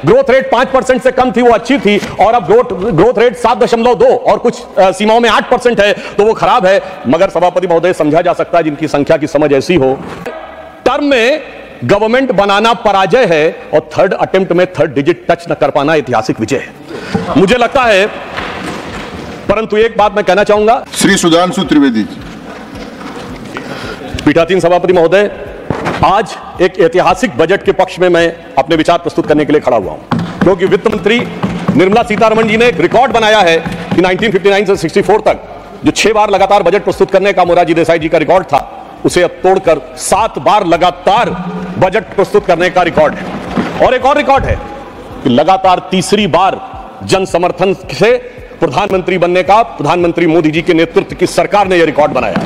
Growth rate 5% से कम थी, वो अच्छी थी, और अब ग्रोथ रेट 7.2 और कुछ सीमाओं में 8% है, तो वो खराब है। मगर सभापति महोदय, समझा जा सकता है जिनकी संख्या की समझ ऐसी हो, टर्म में गवर्नमेंट बनाना पराजय है और थर्ड अटेम्प्ट में थर्ड डिजिट टच न कर पाना ऐतिहासिक विजय है, मुझे लगता है। परंतु एक बात मैं कहना चाहूंगा, श्री सुधांशु त्रिवेदी। पीठासीन सभापति महोदय, आज एक ऐतिहासिक बजट के पक्ष में मैं अपने विचार प्रस्तुत करने के लिए खड़ा हुआ हूं, क्योंकि वित्त मंत्री निर्मला सीतारमण जी ने एक रिकॉर्ड बनाया है कि 1959 से 64 तक जो 6 बार लगातार बजट प्रस्तुत करने का मोरारजी देसाई जी का रिकॉर्ड था, उसे अब तोड़कर 7 बार लगातार बजट प्रस्तुत करने का रिकॉर्ड है। और एक और रिकॉर्ड है कि लगातार तीसरी बार जन समर्थन से प्रधानमंत्री बनने का प्रधानमंत्री मोदी जी के नेतृत्व की सरकार ने यह रिकॉर्ड बनाया।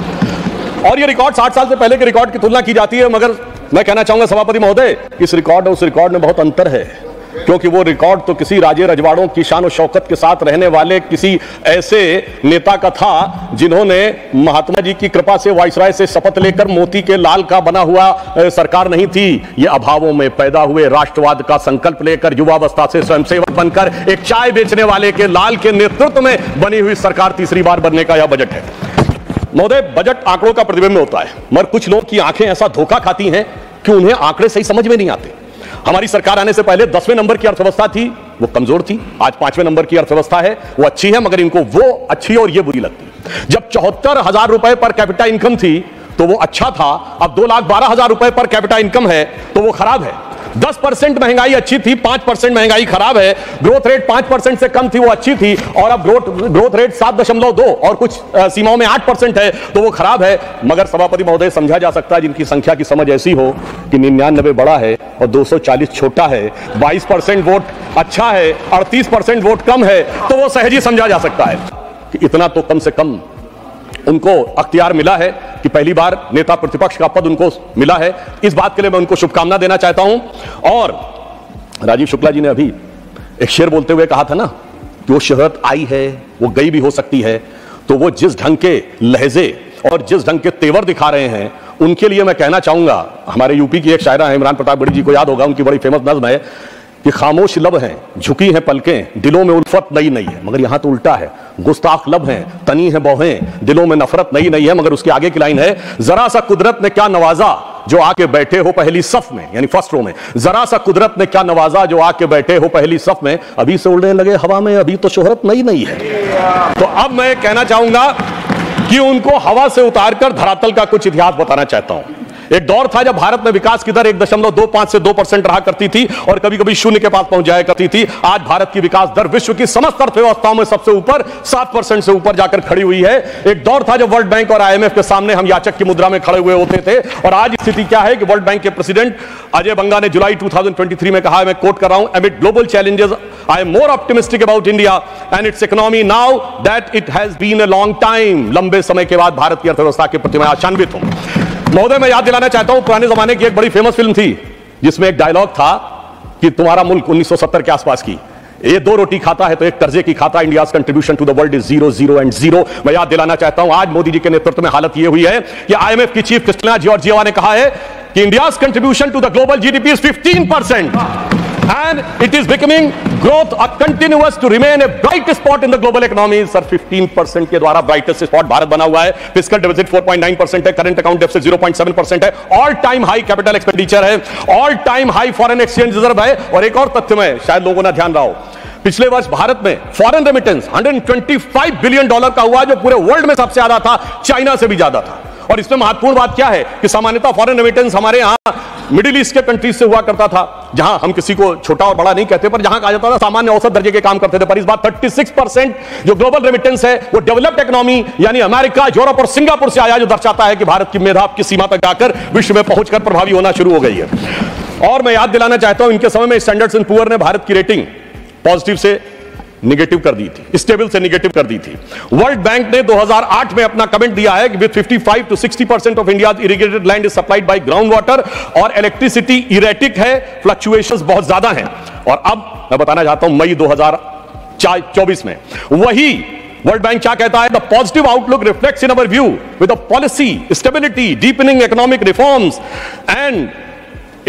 और यह रिकॉर्ड 60 साल से पहले के रिकॉर्ड की तुलना की जाती है, मगर मैं कहना चाहूंगा सभापति महोदय, इस रिकॉर्ड और उस रिकॉर्ड में बहुत अंतर है, क्योंकि वो रिकॉर्ड तो किसी राजे रजवाड़ों की शान और शौकत के साथ रहने वाले किसी ऐसे नेता का था जिन्होंने महात्मा जी की कृपा से वाइसराय से शपथ लेकर मोती के लाल का बना हुआ सरकार नहीं थी। ये अभावों में पैदा हुए राष्ट्रवाद का संकल्प लेकर युवावस्था से स्वयंसेवक बनकर एक चाय बेचने वाले के लाल के नेतृत्व में बनी हुई सरकार तीसरी बार बनने का यह बजट है। महोदय, बजट आंकड़ों का प्रतिबिंब होता है, मगर कुछ लोग की आंखें ऐसा धोखा खाती हैं कि उन्हें आंकड़े सही समझ में नहीं आते। हमारी सरकार आने से पहले 10वें नंबर की अर्थव्यवस्था थी, वो कमजोर थी। आज 5वें नंबर की अर्थव्यवस्था है, वो अच्छी है, मगर इनको वो अच्छी और ये बुरी लगती। जब 74,000 रुपए पर कैपिटा इनकम थी तो वो अच्छा था, अब 2,12,000 रुपए पर कैपिटा इनकम है तो वो खराब है। 10% महंगाई अच्छी थी, 5% महंगाई खराब है। ग्रोथ रेट 5% से कम थी, वो अच्छी थी, और अब ग्रोथ रेट 7.2 और कुछ सीमाओं में 8% है, तो वो खराब है। मगर सभापति महोदय, समझा जा सकता है जिनकी संख्या की समझ ऐसी हो कि 99 बड़ा है और 240 छोटा है, 22% वोट अच्छा है, 38% वोट कम है, तो वो सहज ही समझा जा सकता है कि इतना तो कम से कम उनको अख्तियार मिला है कि पहली बार नेता प्रतिपक्ष का पद उनको मिला है। इस बात के लिए मैं उनको शुभकामना देना चाहता हूं। और राजीव शुक्ला जी ने अभी एक शेर बोलते हुए कहा था ना कि वो शोहरत आई है, वो गई भी हो सकती है, तो वो जिस ढंग के लहजे और जिस ढंग के तेवर दिखा रहे हैं, उनके लिए मैं कहना चाहूंगा, हमारे यूपी की एक शायरा है, इमरान प्रताप बड़ी जी को याद होगा, उनकी बड़ी फेमस नज्म है कि खामोश लब हैं, झुकी हैं पलकें, दिलों में उल्फत नई नहीं है। मगर यहां तो उल्टा है, गुस्ताख लब हैं, तनी है बौहें, दिलों में नफरत नई नहीं है। मगर उसके आगे की लाइन है, जरा सा कुदरत ने क्या नवाजा जो आके बैठे हो पहली सफ में, यानी फर्स्ट रो में। जरा सा कुदरत ने क्या नवाजा जो आके बैठे हो पहली सफ में, अभी से उड़ने लगे हवा में, अभी तो शोहरत नई नहीं है। तो अब मैं कहना चाहूंगा कि उनको हवा से उतारकर धरातल का कुछ इतिहास बताना चाहता हूं। एक दौर था जब भारत में विकास की दर 1.25 से 2% रहा करती थी और कभी कभी शून्य के पास पहुंच जाया करती थी। आज भारत की विकास दर विश्व की समस्त अर्थव्यवस्थाओं में सबसे ऊपर 7% से ऊपर जाकर खड़ी हुई है। एक दौर था जब वर्ल्ड बैंक और IMF के सामने हम याचक की मुद्रा में खड़े हुए होते थे, और आज स्थिति क्या है कि वर्ल्ड बैंक के प्रेसिडेंट अजय बंगा ने जुलाई 2023 में कहा, मैं कोट कर रहा हूं, amid global challenges I am more optimistic about India and its economy now that it has been a long time. लंबे समय के बाद भारत की अर्थव्यवस्था के प्रति मैं आशान्वित हूं। महोदय, मैं याद दिलाना चाहता हूं, पुराने जमाने की एक बड़ी फेमस फिल्म थी जिसमें एक डायलॉग था कि तुम्हारा मुल्क 1970 के आसपास की, ये 2 रोटी खाता है तो एक कर्जे की खाता, India's contribution to the world is 0, 0 and 0। मैं याद दिलाना चाहता हूं, आज मोदी जी के नेतृत्व में हालत यह हुई है कि IMF की चीफ क्रिस्टलिना जॉर्जिएवा ने कहा है कि India's contribution to the global GDP is 15% and it is becoming growth a continuous to remain a bright spot in the global economy। Sir 15% के द्वारा ब्राइटेस्ट स्पॉट भारत बना हुआ है। फिस्कल डेफिसिट 4.9% है, करंट अकाउंट डेफिसिट 0.7% है, all time high capital expenditure है, all time high foreign exchange reserve है। और एक और तथ्य में शायद लोगों ने ध्यान रहा हो, पिछले वर्ष भारत में फॉरेन रेमिटेंस $125 बिलियन का हुआ, जो पूरे वर्ल्ड में सबसे ज्यादा था, चाइना से भी ज्यादा था। और इसमें महत्वपूर्ण बात क्या है कि सामान्यतः फॉरेन रेमिटेंस हमारे यहां मिडिल ईस्ट के कंट्रीज से हुआ करता था, जहां हम किसी को छोटा और बड़ा नहीं कहते, पर जहां कहा जाता था सामान्य औसत दर्जे के काम करते थे। पर इस बार 36% जो ग्लोबल रेमिटेंस है वो डेवलप्ड इकोनॉमी यानी अमेरिका, यूरोप और सिंगापुर से आया, जो दर्शाता है कि भारत की मेधा की सीमा तक जाकर विश्व में पहुंचकर प्रभावी होना शुरू हो गई है। और मैं याद दिलाना चाहता हूं, इनके समय में स्टैंडर्ड्स एंड पुअर ने भारत की रेटिंग पॉजिटिव से निगेटिव कर दी थी, स्टेबल से निगेटिव कर दी थी। वर्ल्ड बैंक ने 2008 में अपना कमेंट दिया है कि with 55 to 60% of India's irrigated land is supplied by ground water, और इलेक्ट्रिसिटी इरेटिक है, फ्लक्चुएशंस बहुत ज्यादा हैं। और अब मैं बताना चाहता हूं, मई 2024 में वही वर्ल्ड बैंक क्या कहता है, the positive outlook reflects in our view with the policy stability, deepening economic reforms and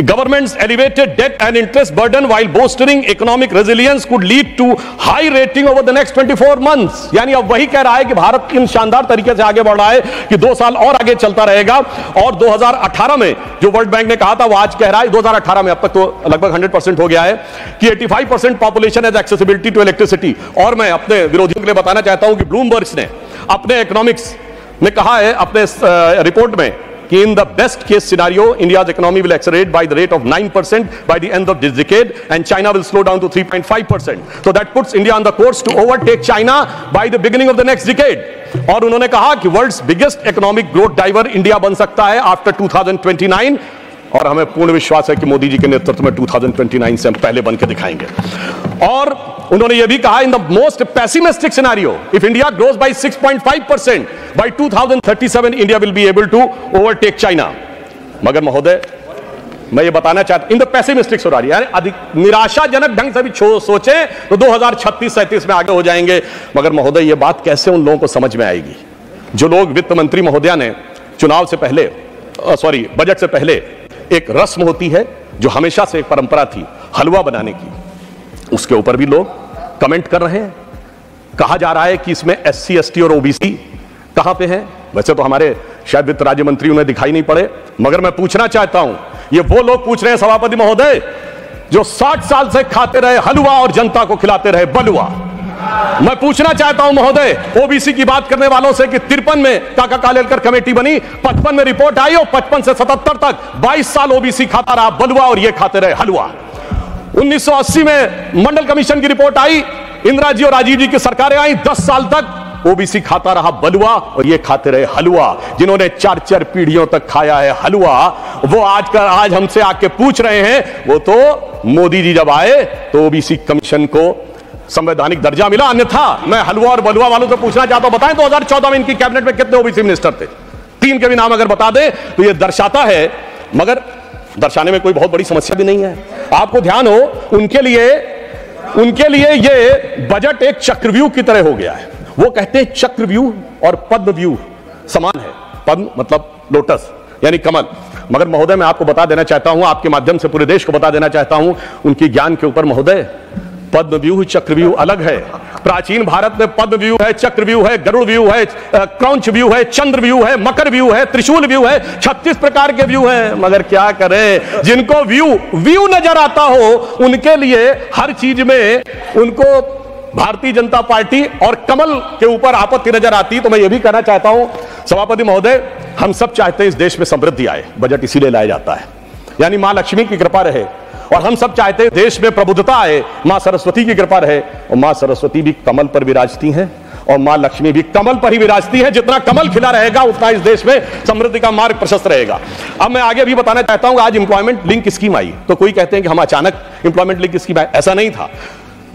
Government's elevated debt and interest burden while bolstering economic resilience could lead to high rating over the next 24 months. यानी अब वही कह रहा है कि भारत इन शानदार तरीके से आगे बढ़ रहा है कि 2 साल और आगे चलता रहेगा। और 2018 में जो वर्ल्ड बैंक ने कहा था वो आज कह रहा है 2018 में, अब तक तो लगभग 100% हो गया है, कि 85% population has accessibility to electricity. और मैं अपने विरोधियों के लिए बताना चाहता हूं कि ब्लूमबर्ग ने अपने इकोनॉमिक्स में कहा है अपने रिपोर्ट में कि in the best case scenario, India's economy will accelerate by the rate of 9% by the end of this decade, and China will slow down to 3.5%. So that puts India on the course to overtake China by the beginning of the next decade. और उन्होंने कहा कि world's biggest economic growth driver India बन सकता है after 2029, और हमें पूर्ण विश्वास है कि मोदी जी के नेतृत्व में 2029 से हम पहले बन के दिखाएंगे। और उन्होंने यह भी कहा in the most pessimistic scenario if India grows by 6.5% by 2037 India will be able to overtake China. मगर महोदय मैं ये बताना चाहता हूं इन द पेसिमिस्टिक सिनेरियो, यानी अधिक निराशाजनक ढंग से भी सोचे तो 2036-37 में आगे हो जाएंगे। मगर महोदय ये बात कैसे उन लोगों को समझ में आएगी जो लोग, वित्त मंत्री महोदया ने चुनाव से पहले, बजट से पहले एक रस्म होती है जो हमेशा से एक परंपरा थी हलवा बनाने की, उसके ऊपर भी लोग कमेंट कर रहे हैं। कहा जा रहा है कि इसमें SC ST और OBC कहां पे हैं। वैसे तो हमारे शायद वित्त राज्य मंत्री उन्हें दिखाई नहीं पड़े, मगर मैं पूछना चाहता हूं, ये वो लोग पूछ रहे हैं सभापति महोदय जो 60 साल से खाते रहे हलवा और जनता को खिलाते रहे बलुआ। मैं पूछना चाहता हूं महोदय OBC की बात करने वालों से कि 53 में काका कालेलकर कमेटी बनी, 55 में रिपोर्ट आई और 55 से 77 तक 22 साल OBC खाता रहा बलुआ और ये खाते रहे हलवा। 1980 में मंडल कमीशन की रिपोर्ट आई, इंदिरा जी और राजीव जी की सरकारें आई, 10 साल तक OBC खाता रहा बलुआ और ये खाते रहे हलवा। जिन्होंने 4-4 पीढ़ियों तक खाया है हलवा, वो आज हमसे आके पूछ रहे हैं। वो तो मोदी जी जब आए तो OBC कमीशन को संवैधानिक दर्जा मिला, अन्यथा मैं हलवा और बलुआ वालों से पूछना चाहता हूं, बताएं 2014 में इनकी कैबिनेट में कितने OBC मिनिस्टर थे? 3 के भी नाम अगर बता दें तो ये दर्शाता है, मगर दर्शाने में कोई बहुत बड़ी समस्या भी नहीं है। आपको ध्यान हो, उनके लिए ये बजट एक चक्रव्यूह की तरह हो गया है। वो कहते हैं चक्रव्यूह और पद्मव्यूह समान है। पद्म मतलब लोटस यानी कमल, मगर महोदय मैं आपको बता देना चाहता हूं, आपके माध्यम से पूरे देश को बता देना चाहता हूं, उनकी ज्ञान के ऊपर महोदय पद्मव्यूह चक्रव्यूह अलग है। प्राचीन भारत में पद्मव्यूह है, चक्रव्यूह है, गरुड़ व्यूह है, क्रौंच व्यूह है, चंद्र व्यूह है, मकर व्यूह है, त्रिशूल व्यूह है, 36 प्रकार के व्यूह हैं। मगर क्या करें, जिनको व्यू नजर आता हो उनके लिए हर चीज में उनको भारतीय जनता पार्टी और कमल के ऊपर आपत्ति नजर आती। तो मैं ये भी कहना चाहता हूं सभापति महोदय, हम सब चाहते हैं इस देश में समृद्धि आए, बजट इसीलिए लाया जाता है, यानी मां लक्ष्मी की कृपा रहे, और हम सब चाहते हैं देश में प्रबुद्धता आए, मां सरस्वती की कृपा रहे। और मां सरस्वती भी कमल पर विराजती हैं और मां लक्ष्मी भी कमल पर ही विराजती है। जितना कमल खिला रहेगा उतना इस देश में समृद्धि का मार्ग प्रशस्त रहेगा। अब मैं आगे भी बताना चाहता हूं, आज इंप्लॉयमेंट लिंक स्कीम आई तो कोई कहते हैं कि हम अचानक इंप्लॉयमेंट लिंक स्कीम आई, ऐसा नहीं था।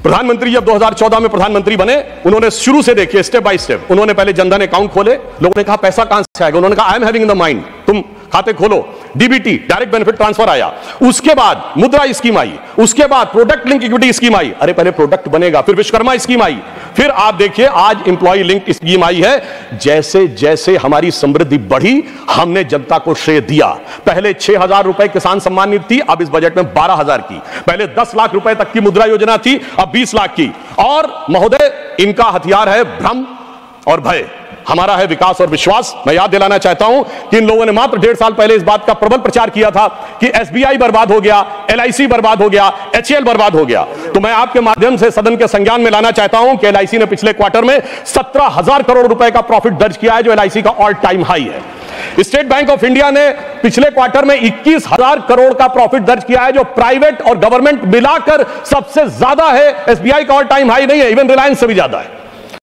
प्रधानमंत्री जब 2014 में प्रधानमंत्री बने, उन्होंने शुरू से देखिए स्टेप बाय स्टेप, उन्होंने पहले जनधन अकाउंट खोले। लोगों ने कहा पैसा कहां से आएगा, उन्होंने कहा I am having in the mind, तुम खाते खोलो। DBT डायरेक्ट बेनिफिट ट्रांसफर आया, उसके बाद मुद्रा स्कीम आई, उसके बाद प्रोडक्ट लिंक इक्विटी स्कीम आई। अरे पहले प्रोडक्ट बनेगा, फिर विश्वकर्मा स्कीम आई, फिर आप देखिए आज एम्प्लॉय लिंक स्कीम आई है। जैसे जैसे हमारी समृद्धि बढ़ी, हमने जनता को श्रेय दिया। पहले 6,000 रुपए किसान सम्मान निधि थी, अब इस बजट में 12,000 की। पहले 10 लाख रुपए तक की मुद्रा योजना थी, अब 20 लाख की। और महोदय इनका हथियार है भ्रम और भय, हमारा है विकास और विश्वास। मैं याद दिलाना चाहता हूं कि इन लोगों ने मात्र 1.5 साल पहले इस बात का प्रबल प्रचार किया था कि SBI बर्बाद हो गया, LIC बर्बाद हो गया, HAL बर्बाद हो गया। तो मैं आपके माध्यम से सदन के संज्ञान में लाना चाहता हूं कि LIC ने पिछले क्वार्टर में 17,000 करोड़ रुपए का प्रॉफिट दर्ज किया है, जो LIC का ऑल टाइम हाई है। स्टेट बैंक ऑफ इंडिया ने पिछले क्वार्टर में 21,000 करोड़ का प्रॉफिट दर्ज किया है, जो प्राइवेट और गवर्नमेंट मिलाकर सबसे ज्यादा है। SBI का ऑल टाइम हाई नहीं है, इवन रिलायंस से भी ज्यादा है।